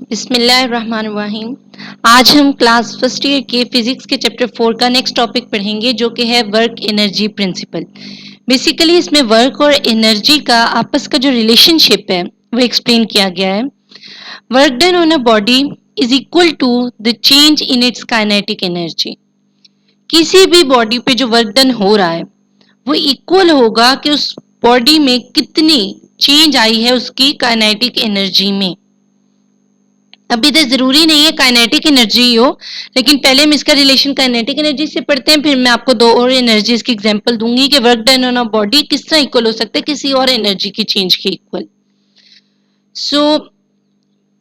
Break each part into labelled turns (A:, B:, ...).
A: बिस्मिल्लाहिर्रहमानिर्रहीम। आज हम क्लास फर्स्ट ईयर के फिजिक्स के चैप्टर 4 का नेक्स्ट टॉपिक पढ़ेंगे जो कि है वर्क एनर्जी प्रिंसिपल। बेसिकली इसमें वर्क और एनर्जी का आपस का जो रिलेशनशिप है वो एक्सप्लेन किया गया है। Work done on a body is equal to the change in its kinetic energy. किसी भी बॉडी पे जो वर्क डन हो रहा है वो इक्वल होगा कि उस बॉडी में कितनी चेंज आई है उसकी काइनेटिक एनर्जी में। अभी तो जरूरी नहीं है काइनेटिक एनर्जी ही हो, लेकिन पहले हम इसका रिलेशन काइनेटिक एनर्जी से पढ़ते हैं, फिर मैं आपको दो और एनर्जीज की एग्जांपल दूंगी कि work done on a body किस तरह इक्वल हो सकता है किसी और एनर्जी की चेंज के इक्वल। सो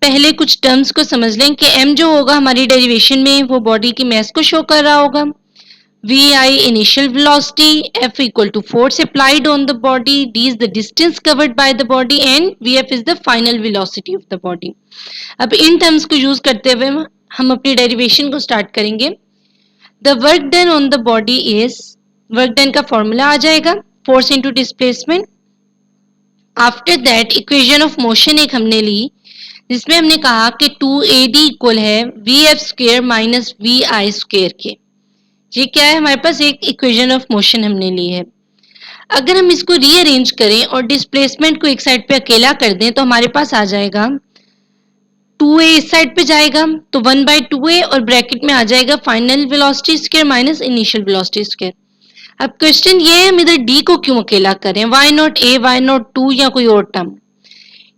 A: पहले कुछ टर्म्स को समझ लें कि m जो होगा हमारी डेरिवेशन में वो बॉडी की मास को शो कर रहा होगा। vi initial velocity, f equal to force applied on the body, d is the distance covered by the body and vf is the final velocity of the body। अब in terms को use करते हुए हम अपनी derivation को start करेंगे। The work done on the body is, work done का formula आ जाएगा force into displacement. After that equation of motion एक हमने ली जिसमें हमने कहा कि 2ad इक्वल है V F square minus V I square के। ये क्या है, हमारे पास एक इक्वेशन ऑफ मोशन हमने ली है। अगर हम इसको रीअरेंज करें और डिस्प्लेसमेंट को एक साइड पे अकेला कर दें तो हमारे पास आ जाएगा 2a इस साइड पे जाएगा तो 1/2a और ब्रैकेट में आ जाएगा final velocity square minus initial velocity square. अब क्वेश्चन ये है हम इधर d को क्यों अकेला करें, why not a, why not 2 या कोई और टर्म।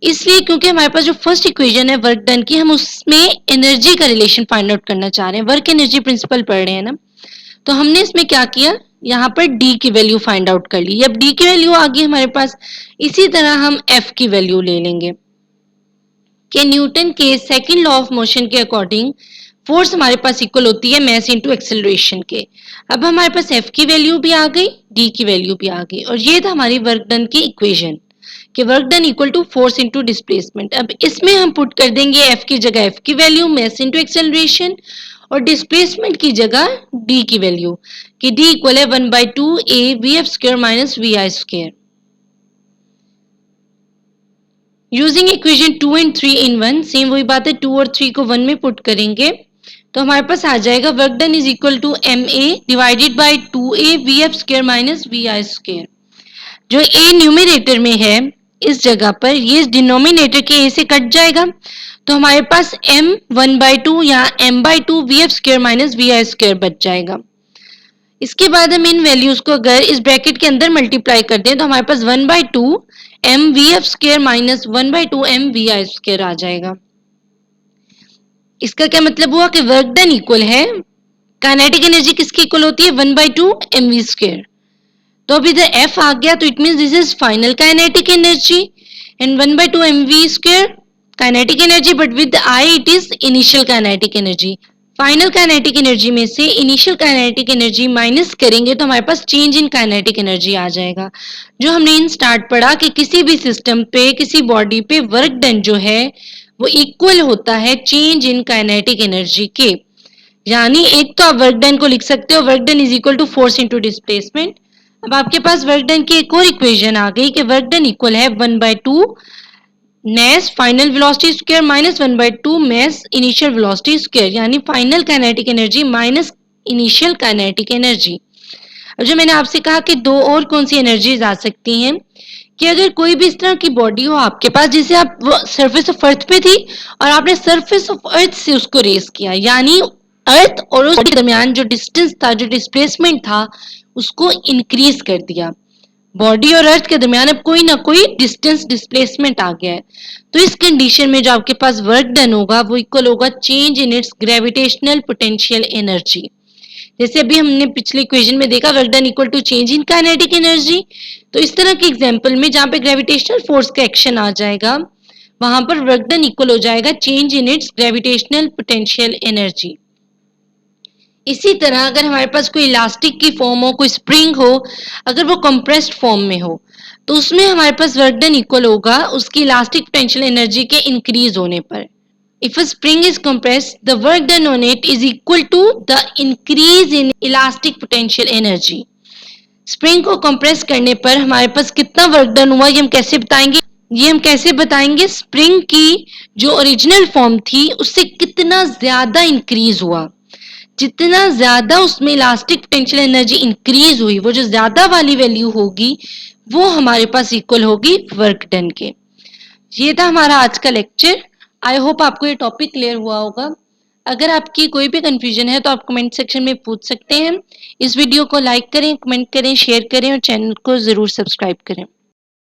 A: इसलिए क्योंकि हमारे पास जो फर्स्ट इक्वेशन है वर्क डन की, हम उसमें एनर्जी का रिलेशन फाइंड आउट करना चाह रहे हैं, वर्क एनर्जी प्रिंसिपल पढ़ रहे हैं ना। तो हमने इसमें क्या किया, यहाँ पर d की वैल्यू फाइंड आउट कर ली। अब d की वैल्यू आ गई हमारे पास, इसी तरह हम f की वैल्यू ले लेंगे कि न्यूटन के सेकंड लॉ ऑफ मोशन के अकॉर्डिंग फोर्स हमारे पास इक्वल होती है मास इनटू एक्सेलरेशन के। अब हमारे पास f की वैल्यू भी आ गई, d की वैल्यू भी आ गई, और ये था हमारी वर्क डन की इक्वेशन कि work done equal to force into displacement. अब इसमें हम पुट कर देंगे f की जगह f की वैल्यू मास इनटू एक्सेलरेशन और डिस्प्लेसमेंट की जगह d की वैल्यू कि d इक्वल है 1/2a vf square minus vi square. Using equation 2 and 3 in 1, same वही बात है, 2 और 3 को 1 में पुट करेंगे तो हमारे पास आ जाएगा work done is equal to ma divided by 2a vf square minus vi square. जो a न्यूमरेटर में है इस जगह पर ये डिनोमिनेटर के a से कट जाएगा तो हमारे पास m 1/2 या m/2 vf square minus vi square बच जाएगा। इसके बाद हम इन वैल्यूज को अगर इस ब्रैकेट के अंदर मल्टीप्लाई कर दें तो हमारे पास 1/2 m vf square minus 1/2 m vi square आ जाएगा। इसका क्या मतलब हुआ कि वर्क डन इक्वल है, काइनेटिक एनर्जी किसकी इक्वल होती है 1/2 mv स्क्वायर। तो अब इधर f आ गया तो it means this is final kinetic energy and 1/2 mv square kinetic energy, but with i it is initial kinetic energy. Final kinetic energy में से इनिशियल काइनेटिक एनर्जी माइनस करेंगे तो हमारे पास चेंज इन काइनेटिक एनर्जी आ जाएगा। जो हमने in start पढ़ा कि किसी भी सिस्टम पे किसी बॉडी पे वर्क डन जो है वो इक्वल होता है चेंज इन काइनेटिक एनर्जी के। यानी एक तो आप वर्क डन को लिख सकते हो work done is equal to force into displacement. अब आपके पास वर्क डन की एक और इक्वेशन आ गई कि वर्क डन इक्वल है 1/2 mass final velocity square minus 1/2 mass initial velocity square, यानी final kinetic energy minus initial kinetic energy. अब जो मैंने आपसे कहा कि दो और कौन सी एनर्जीज आ सकती हैं कि अगर कोई भी इस तरह की बॉडी हो आपके पास जिसे आप सरफेस ऑफ अर्थ पे थी और आपने सरफेस ऑफ अर्थ से उसको रेस किया, यानी अर्थ और उस बॉडी के दरमियान जो डिस्टेंस था, जो डिस्प्लेसमेंट था, उसको इंक्रीज कर दिया। बॉडी और अर्थ के दरमियान अब कोई ना कोई डिस्टेंस डिस्प्लेसमेंट आ गया है, तो इस कंडीशन में जो आपके पास वर्क डन होगा वो इक्वल होगा change in its gravitational potential energy. जैसे अभी हमने पिछले इक्वेशन में देखा work done equal to change in kinetic energy, तो इस तरह के एग्जांपल में जहां पे ग्रेविटेशनल फोर्स का एक्शन आ जाएगा वहां पर वर्क डन इक्वल हो जाएगा change in its gravitational potential energy. इसी तरह अगर हमारे पास कोई इलास्टिक की फॉर्म हो, कोई स्प्रिंग हो, अगर वो कंप्रेस्ड फॉर्म में हो तो उसमें हमारे पास वर्क डन इक्वल होगा उसकी इलास्टिक पोटेंशियल एनर्जी के इंक्रीज होने पर। If a spring is compressed, the work done on it is equal to the increase in elastic potential energy. Spring को कंप्रेस करने पर हमारे पास कितना वर्क डन हुआ ये हम कैसे बताएंगे, ये हम कैसे बताएंगे? स्प्रिंग की जो ओरिजिनल फॉर्म थी उससे कितना ज्यादा इंक्रीज हुआ, जितना ज्यादा उसमें इलास्टिक पोटेंशियल एनर्जी इंक्रीज हुई, वो जो ज्यादा वाली वैल्यू होगी वो हमारे पास इक्वल होगी वर्क डन के। ये था हमारा आज का लेक्चर। आई होप आपको ये टॉपिक क्लियर हुआ होगा। अगर आपकी कोई भी कंफ्यूजन है तो आप कमेंट सेक्शन में पूछ सकते हैं। इस वीडियो को लाइक करें, कमेंट करें, शेयर करें और चैनल को जरूर सब्सक्राइब करें।